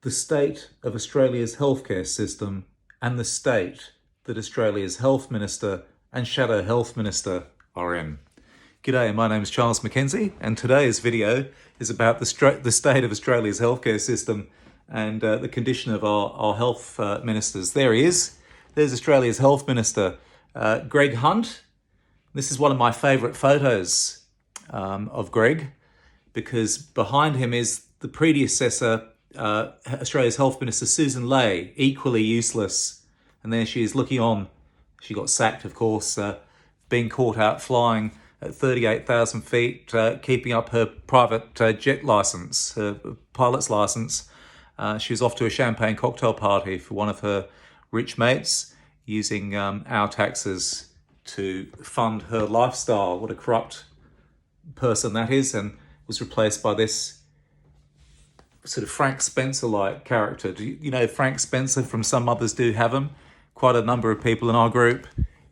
the state of Australia's healthcare system and the state that Australia's Health Minister and Shadow Health Minister are in. G'day, my name is Charles Mackenzie, and today's video is about the state of Australia's healthcare system and the condition of our health ministers. There he is. There's Australia's Health Minister, Greg Hunt. This is one of my favourite photos of Greg, because behind him is the predecessor, Australia's Health Minister, Susan Ley, equally useless. And there she is looking on. She got sacked, of course, being caught out flying at 38,000 feet, keeping up her private jet licence, her pilot's licence. She was off to a champagne cocktail party for one of her rich mates, using our taxes to fund her lifestyle. What a corrupt person that is, and was replaced by this sort of Frank Spencer-like character. Do you know Frank Spencer from Some Mothers Do Have 'Em? Quite a number of people in our group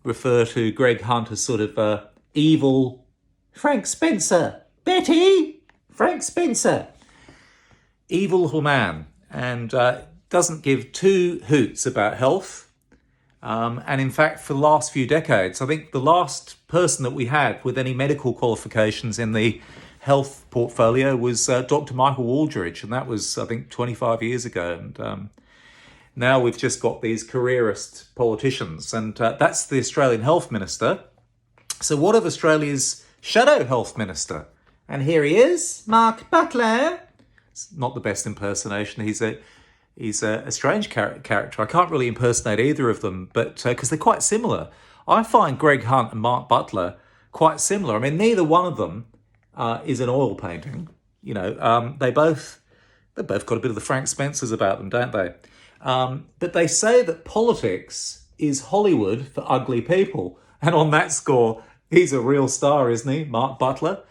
refer to Greg Hunt as sort of evil Frank Spencer. Betty! Frank Spencer. Evil little man, and doesn't give two hoots about health. And in fact, for the last few decades, I think the last person that we had with any medical qualifications in the health portfolio was Dr. Michael Waldridge, and that was, I think, 25 years ago. And now we've just got these careerist politicians, and that's the Australian Health Minister. So what of Australia's Shadow Health Minister? And here he is, Mark Butler. It's not the best impersonation. He's a strange character. I can't really impersonate either of them, but because they're quite similar. I find Greg Hunt and Mark Butler quite similar. I mean, neither one of them is an oil painting. You know, they both got a bit of the Frank Spencers about them, don't they? But they say that politics is Hollywood for ugly people. And on that score, he's a real star, isn't he, Mark Butler?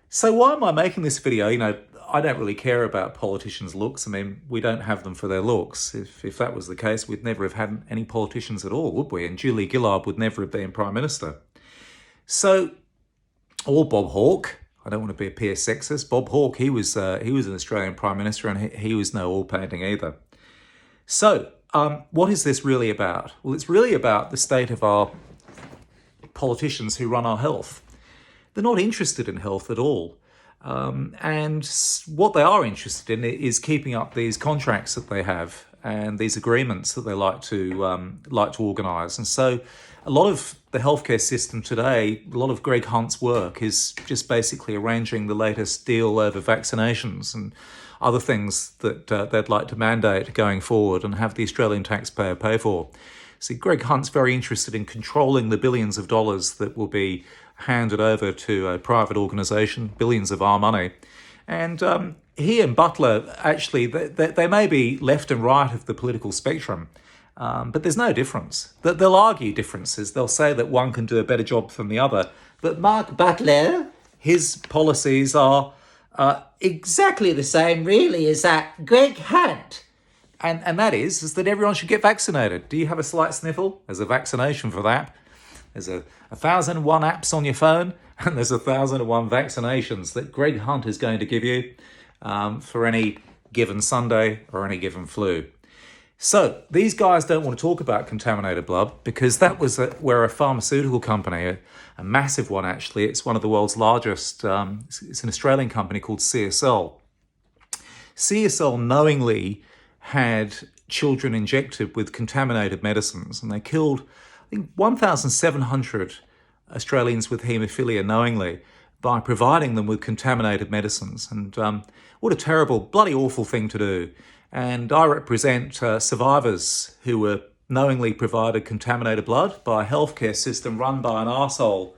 So why am I making this video? You know, I don't really care about politicians' looks. I mean, we don't have them for their looks. If that was the case, we'd never have had any politicians at all, would we? And Julie Gillard would never have been Prime Minister. So, or Bob Hawke. I don't want to be a peer sexist. Bob Hawke, he was an Australian Prime Minister, and he was no oil painting either. So, what is this really about? Well, it's really about the state of our politicians who run our health. They're not interested in health at all. And what they are interested in is keeping up these contracts that they have and these agreements that they like to organise. And so a lot of the healthcare system today, a lot of Greg Hunt's work is just basically arranging the latest deal over vaccinations and other things that they'd like to mandate going forward and have the Australian taxpayer pay for. See, Greg Hunt's very interested in controlling the billions of dollars that will be handed over to a private organisation, billions of our money. And he and Butler, actually, they may be left and right of the political spectrum, but there's no difference. They'll argue differences. They'll say that one can do a better job than the other. But Mark Butler, his policies are exactly the same, really, as that Greg Hunt. And that is that everyone should get vaccinated. Do you have a slight sniffle? There's a vaccination for that. There's 1,001 apps on your phone, and there's 1,001 vaccinations that Greg Hunt is going to give you for any given Sunday or any given flu. So these guys don't want to talk about contaminated blood, because that was where a pharmaceutical company, a massive one actually, it's one of the world's largest, it's an Australian company called CSL. CSL knowingly had children injected with contaminated medicines, and they killed, I think, 1,700 Australians with haemophilia knowingly by providing them with contaminated medicines. And what a terrible, bloody awful thing to do. And I represent survivors who were knowingly provided contaminated blood by a healthcare system run by an arsehole.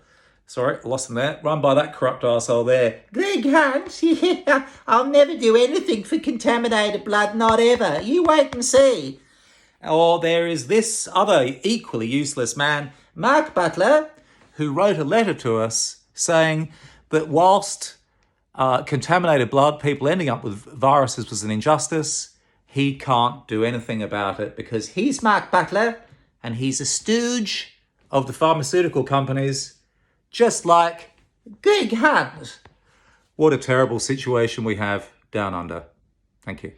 Sorry, I lost them there. Run by that corrupt arsehole there. Greg Hunt, yeah, I'll never do anything for contaminated blood, not ever. You wait and see. Or there is this other equally useless man, Mark Butler, who wrote a letter to us saying that whilst contaminated blood, people ending up with viruses, was an injustice, he can't do anything about it because he's Mark Butler and he's a stooge of the pharmaceutical companies, just like Greg Hunt. What a terrible situation we have down under. Thank you.